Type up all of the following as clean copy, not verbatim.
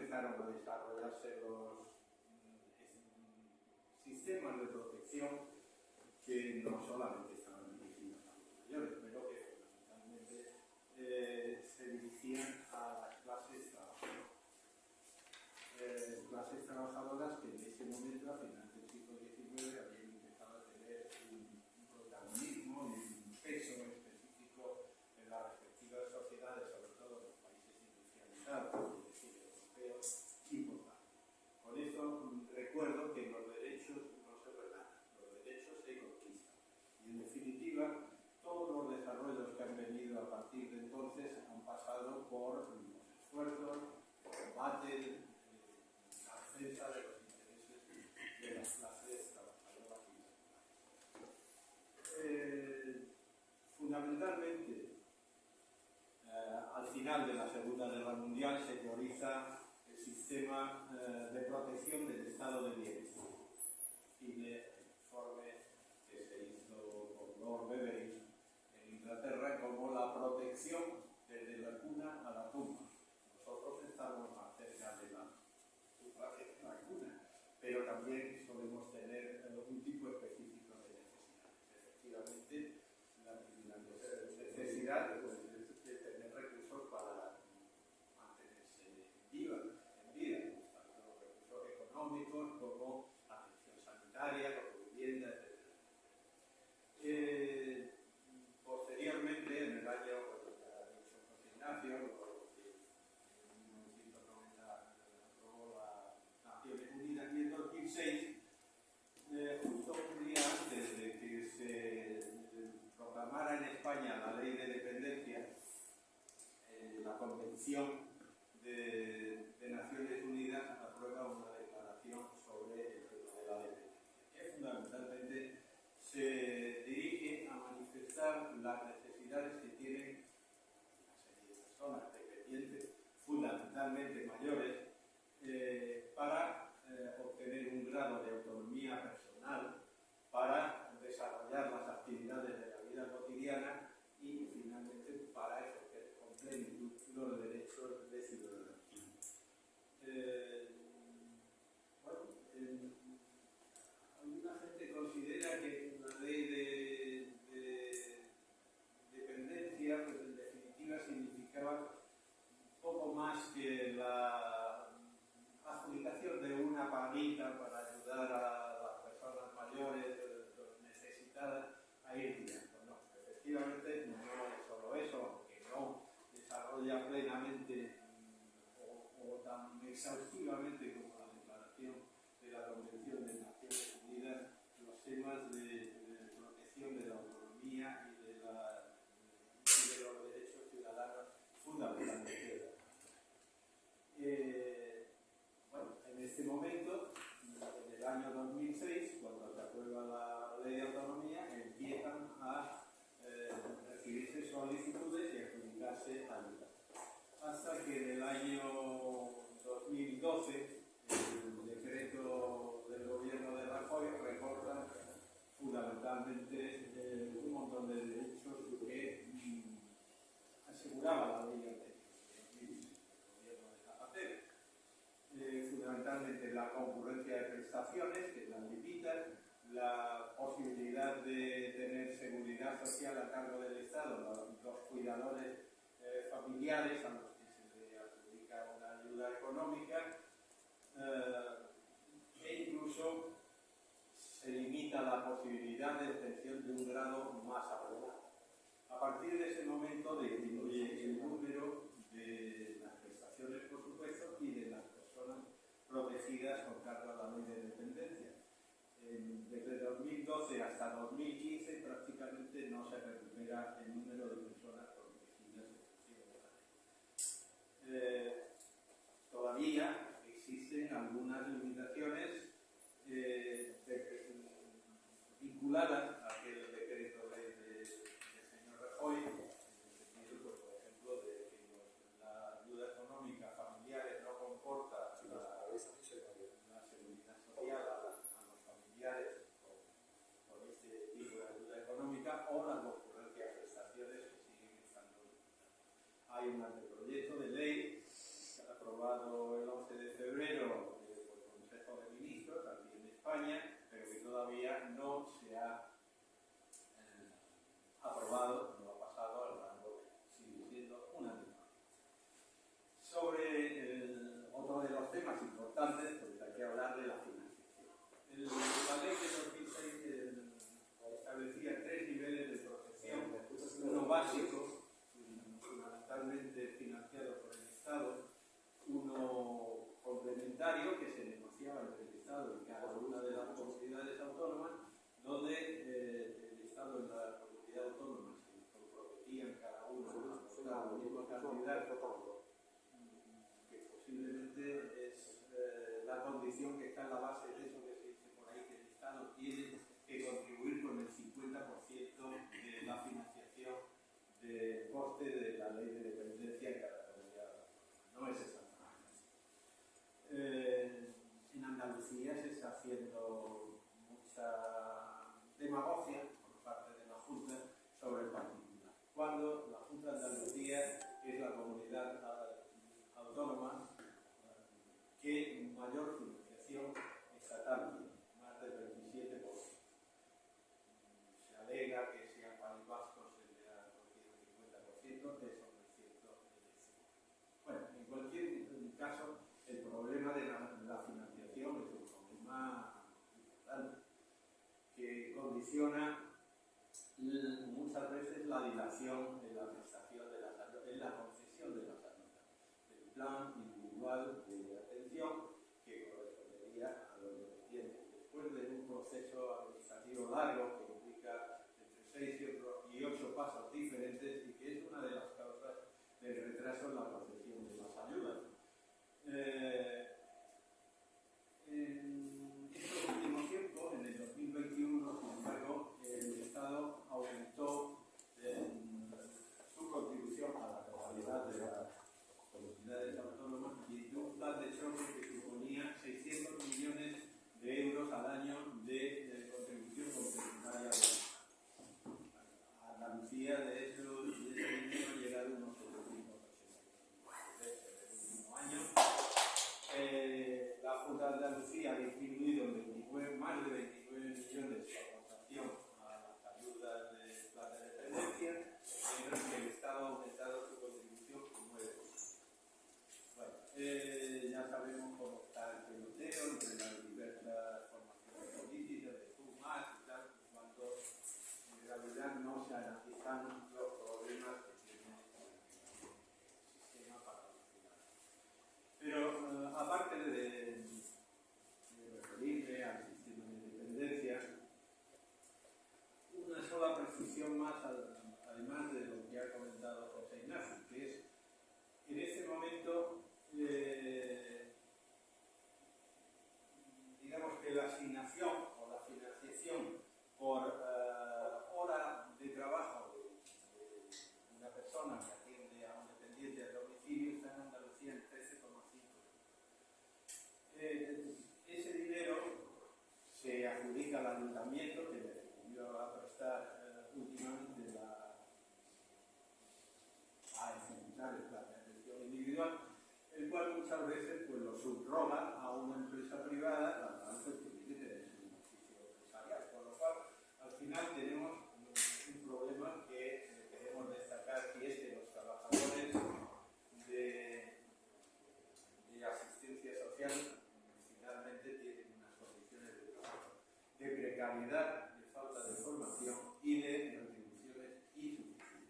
empezaron a desarrollarse los sistemas de protección que no solamente estaban dirigidos a los mayores, pero que fundamentalmente se dirigían a las clases trabajadoras. Clases trabajadoras que en ese momento, a finales del siglo XIX, habían empezado a tener un protagonismo y un peso específico en las respectivas sociedades, sobre todo en los países industrializados, es decir, europeos, importante. Con esto recuerdo que los derechos no se regalan, los derechos se conquistan. Y en definitiva, todos los desarrollos que han venido a partir de entonces han pasado por los esfuerzos, el combate, la defensa de los intereses de las clases trabajadoras y fundamentalmente, al final de la Segunda Guerra Mundial se teoriza el sistema de protección del estado de bienestar. Y el informe que se hizo por Lord Beveridge en Inglaterra como la protección desde la cuna a la tumba. Nosotros estamos más cerca de la cuna, pero también solemos tener un tipo específico de necesidades. Efectivamente, la necesidad de tener recursos para mantenerse viva, en vida, tanto recursos económicos como atención sanitaria, como vivienda, etc. Posteriormente, en el año, como ya ha dicho José Ignacio, en 1990 aprobó las Naciones Unidas y en 2006, justo un día antes de que se proclamara en España la Ley de Dependencia, la Convención de Naciones Unidas aprueba una declaración sobre el tema de la dependencia, que fundamentalmente se dirige a manifestar las necesidades que tienen una serie de personas dependientes, fundamentalmente mayores, para obtener un grado de autonomía personal, para desarrollar las actividades de la vida cotidiana y finalmente para ejercer con plenitud los derechos de ciudadanía. Alguna gente considera que la ley de dependencia, pues en definitiva significaba poco más que la adjudicación de una paguita para ayudar a las personas mayores necesitadas a ir tirando. No, efectivamente no es solo eso, aunque no desarrolla plenamente o tan exhaustivamente como la declaración de la Convención de Naciones Unidas los temas de protección de la autonomía y de los derechos ciudadanos fundamentalmente. Bueno, en este momento, en el año 2006, cuando se aprueba la Ley de Autonomía, empiezan a recibirse solicitudes y adjudicarse ayudas. Hasta que en el año 2012, el decreto del gobierno de Rajoy recorta fundamentalmente un montón de derechos que aseguraba la ley anterior. Fundamentalmente la concurrencia de prestaciones, que las limitan, la posibilidad de tener seguridad social a cargo del Estado, los cuidadores familiares a los que se le adjudica una ayuda económica, e incluso se limita la posibilidad de obtención de un grado más avanzado. A partir de ese momento disminuye el número de las prestaciones, por supuesto, y de las personas protegidas con cargo a la ley de dependencia. Desde 2012 hasta 2015 prácticamente no se recupera el número de personas protegidas de la ley. Todavía existen algunas limitaciones vinculadas a aquel decreto del señor Rajoy, en el sentido, pues, por ejemplo, de que la ayuda económica familiar no comporta la seguridad social a los familiares con este tipo de ayuda económica, o la concurrencia de prestaciones que siguen estando limitadas. Hay un anteproyecto de ley aprobado el 11 de complementario que se negociaba entre el Estado y cada una de las comunidades autónomas, donde el Estado y la comunidad autónoma se comprometían cada uno a aportar la misma cantidad, que posiblemente es la condición que está en la base de eso que se dice por ahí, que el Estado tiene que contribuir con el 50% de la financiación del coste de la ley de dependencia en cada comunidad. No es exactamente así. En Andalucía se está haciendo mucha demagogia por parte de la Junta sobre el particular, cuando la Junta de Andalucía es la comunidad autónoma que mayor financiación estatal tiene, más del 27%. Se alega que si al País Vasco se le ha cogido el 50%, eso no es cierto. Bueno, en cualquier caso, el problema de la financiación es un problema importante que condiciona muchas veces la dilación en la prestación de la salud, en la concesión de la salud, el plan individual de atención que correspondería a los dependientes. Después de un proceso administrativo largo que implica entre 6 y 8 pasos diferentes y que es una de las causas del retraso en la concesión de las ayudas. En estos últimos tiempos, en el 2021, sin embargo, el Estado aumentó su contribución a la totalidad de las comunidades autónomas y dio un plan de choque que suponía 600 millones de euros al año de contribución complementaria a Andalucía. De ese dinero han llegado unos 780 en el último año. La Junta de Andalucía ha disminuido en más de 29 millones su aportación a las ayudas del plan de dependencia, mientras que el Estado ha aumentado su contribución con 9%. Bueno, ya sabemos cómo está el peloteo entre las diversas formaciones políticas, de más y tal, cuando en realidad no se analizan los problemas que tiene el sistema para la ciudad. Pero aparte de referirme al sistema de dependencia, una sola precisión más, además de lo que ha comentado José Ignacio, que es, en este momento, digamos que la asignación o la financiación por hora de trabajo de una persona que atiende a un dependiente al domicilio está en Andalucía en 13,5 euros. Ese dinero se adjudica al ayuntamiento que le decidió a prestar últimamente a ejecutar el plan de atención individual, el cual muchas veces pues, lo subroga a una empresa privada, la cual pues, tiene que tener su beneficio empresarial. Con lo cual, al final tenemos un problema que queremos destacar, y es que los trabajadores de asistencia social finalmente tienen unas condiciones de trabajo de precariedad, de falta de formación y de retribuciones insuficientes.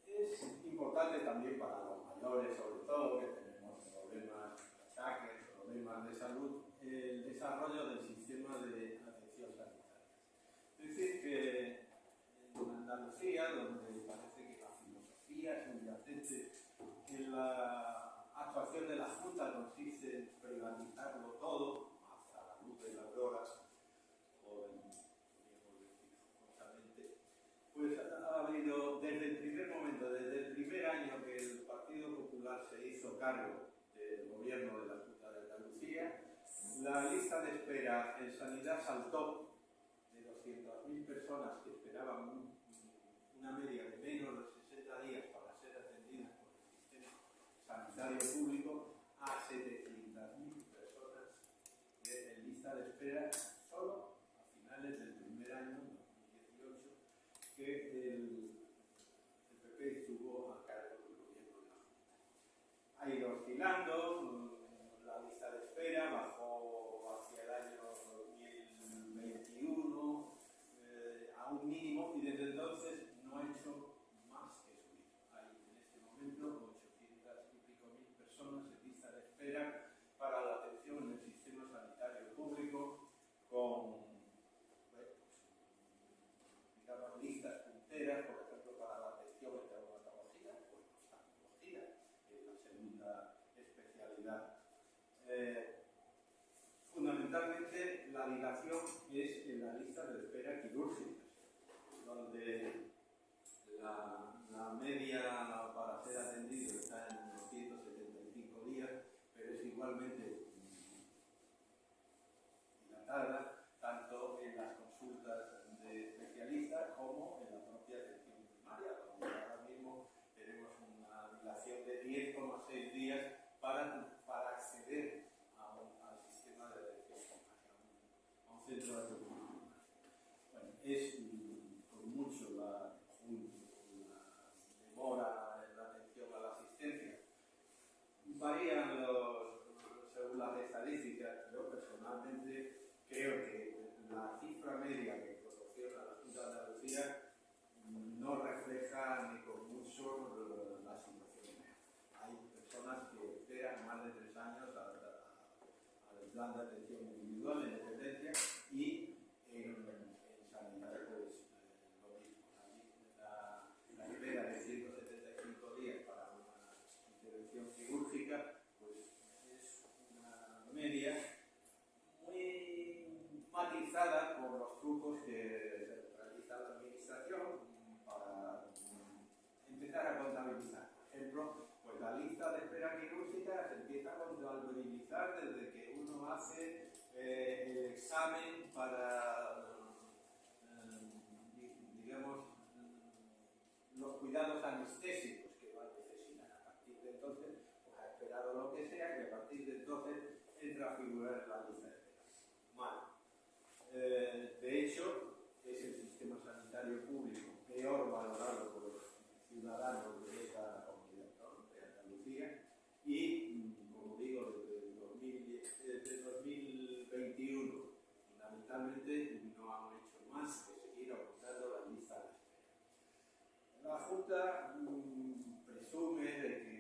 Es importante también para los mayores, sobre todo, que tenemos problemas de ataques, problemas de salud, el desarrollo del sistema de atención sanitaria. Es decir, que en Andalucía, donde parece que la filosofía subyacente en la actuación de la Junta consiste en privatizarlo todo, hasta la luz de las horas, o justamente, pues ha habido desde el primer momento, desde el primer año que el Partido Popular se hizo cargo del gobierno de la Junta de Andalucía, la lista de espera en sanidad saltó de 200.000 personas que esperaban una media de menos de 60 días para ser atendidas por el sistema sanitario público a 700.000 personas en lista de espera solo a finales del primer año, 2018, que el PP estuvo a cargo del gobierno de la Junta. Ha ido oscilando, la lista de espera bajó hacia el año 2021 a un mínimo y desde entonces no ha hecho más que subir. Hay en este momento 800 sanidad. Fundamentalmente, la dilación es en la lista de espera quirúrgica, donde la media para ser atendido está en unos 175 días, pero es igualmente dilatada, tanto en las consultas de especialistas como en la propia atención primaria, donde ahora mismo tenemos una dilación de 10,6 días para acceder al sistema de atención primaria, a un centro de atención primaria. Bueno, es con mucho la demora en la atención a la asistencia. Varían según las estadísticas. Yo personalmente creo que la cifra media que proporciona la Junta de Andalucía no refleja ni con mucho la situación. Hay personas que esperan más de 3 años al plan de atención individual en dependencia y en sanidad pues lo mismo. La espera de 175 días para una intervención quirúrgica pues es una media muy matizada por los trucos que realiza la administración para empezar a contabilizar. Por ejemplo, pues la lista de espera quirúrgica se empieza a contabilizar desde que uno hace el examen para, digamos, los cuidados anestésicos que va a necesitar. A partir de entonces, pues ha esperado lo que sea, que a partir de entonces entra a figurar en la lista de espera. Mal. De hecho, es el sistema sanitario público peor valorado por los ciudadanos de esta comunidad, ¿no?, de Andalucía, y, como digo, desde 2021, fundamentalmente, no han hecho más que seguir aumentando la lista de espera. La Junta presume de que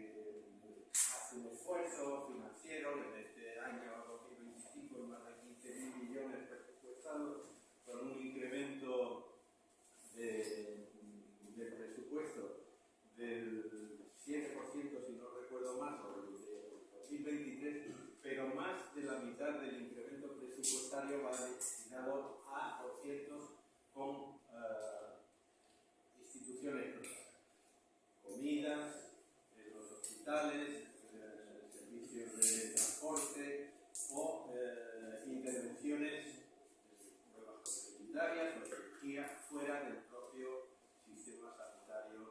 hace un esfuerzo financiero en este año 2025 en más de 15.000 millones presupuestados, con un incremento del presupuesto del 7%, si no recuerdo más, sobre el de 2023, pero más de la mitad del incremento presupuestario va destinado a conciertos con instituciones privadas, comidas, los hospitales, servicios de transporte o intervenciones, pruebas complementarias o cirugía fuera del propio sistema sanitario.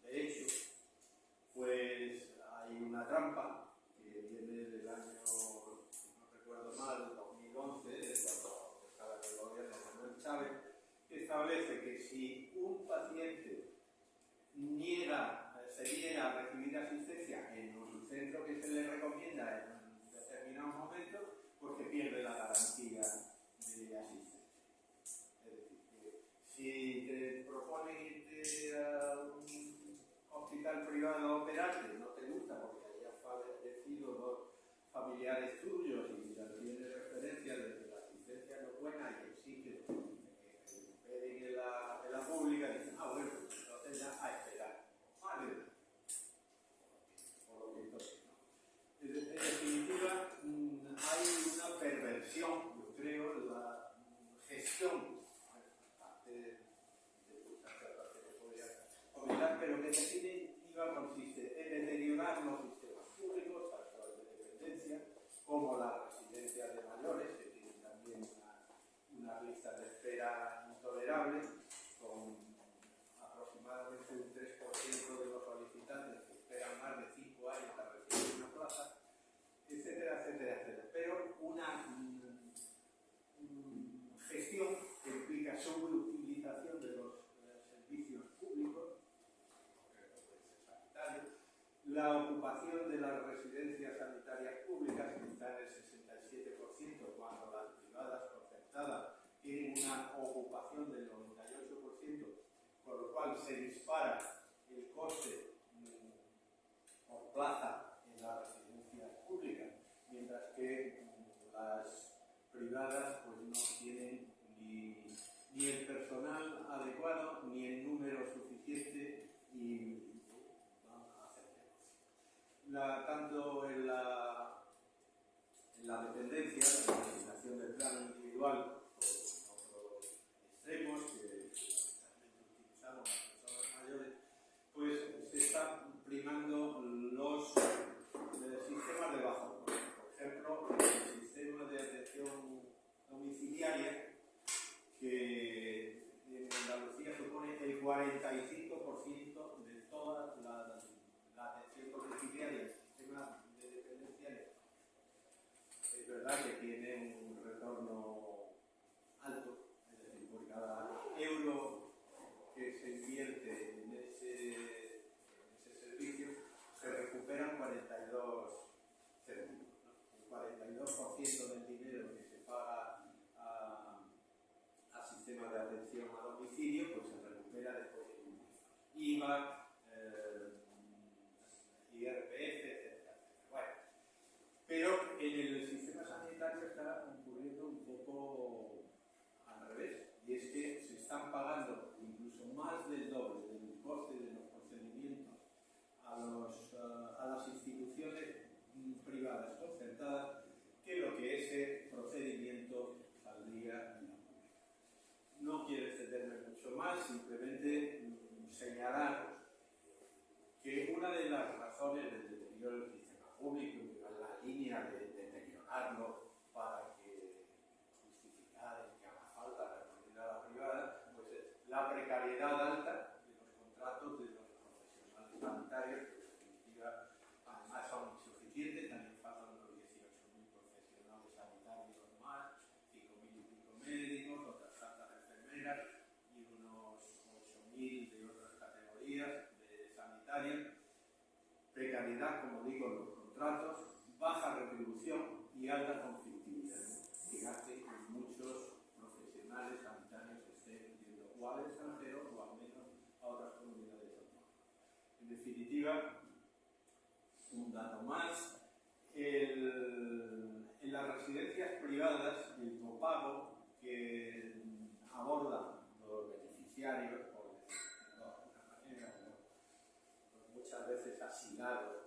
De hecho, pues hay una trampa que viene del año, no recuerdo mal, 2011, cuando estaba en el gobierno de Manuel Chávez, que establece que si un paciente se niega a recibir asistencia en un centro que se le recomienda en un determinado momento, pues se pierde la garantía de asistencia. Es decir, que si te proponen irte a un hospital privado a operarte, no te gusta porque hayan fallecido dos familiares tuyos y ya tienes referencia de que la asistencia no es buena y exige en la pública, dicen, bueno, pues entonces ya a esperar. Vale. Por lo que toque, ¿no? En definitiva, hay una perversión, yo creo, en la gestión, parte de muchas cosas que se podría comentar, pero que en definitiva consiste en deteriorar los sistemas públicos, tanto el de dependencia como las residencias de mayores, que tienen también una lista de espera intolerable, con aproximadamente un 3% de los solicitantes que esperan más de 5 años a recibir una plaza, etcétera, etcétera, etcétera. Pero una gestión que implica sobreutilización de los servicios públicos, sanitarios, la ocupación de las residencias sanitarias públicas, que está en el 67%, cuando las privadas concertadas tienen una ocupación del 98%, con lo cual se dispara el coste por plaza en las residencias públicas, mientras que las privadas pues no tienen ni el personal adecuado ni el número suficiente y van a hacer negocio. Tanto en la la atención domiciliaria, el sistema de dependencia, es verdad que tiene un retorno alto, es decir, por cada euro que se invierte en ese servicio, se recuperan 42 céntimos, ¿no? El 42% del dinero que se paga al sistema de atención a domicilio, pues se recupera después de IVA, IRPF, etcétera. Bueno, pero en el sistema sanitario está ocurriendo un poco al revés, y es que se están pagando incluso más del doble del coste de los procedimientos a las instituciones privadas concertadas que lo que ese procedimiento saldría en la pública. No quiero extenderme mucho más, simplemente señalar que una de las razones del deterioro del sistema público, en la línea de deteriorarlo para que justificar que haga falta recurrir a la privada, pues es la precariedad alta de los contratos de los profesionales sanitarios, que en definitiva además son insuficientes, también faltan unos 18.000 profesionales sanitarios más, 5.000 y pico médicos, otras tantas enfermeras y unos 8.000 de otras categorías sanitarias, precariedad, como digo, en los contratos, baja retribución y alta conflictividad, que hace que muchos profesionales sanitarios estén yendo o al extranjero o al menos a otras comunidades autónomas. En definitiva, un dato más, en las residencias privadas, el copago que abordan los beneficiarios, por decirlo de alguna manera, muchas veces asilados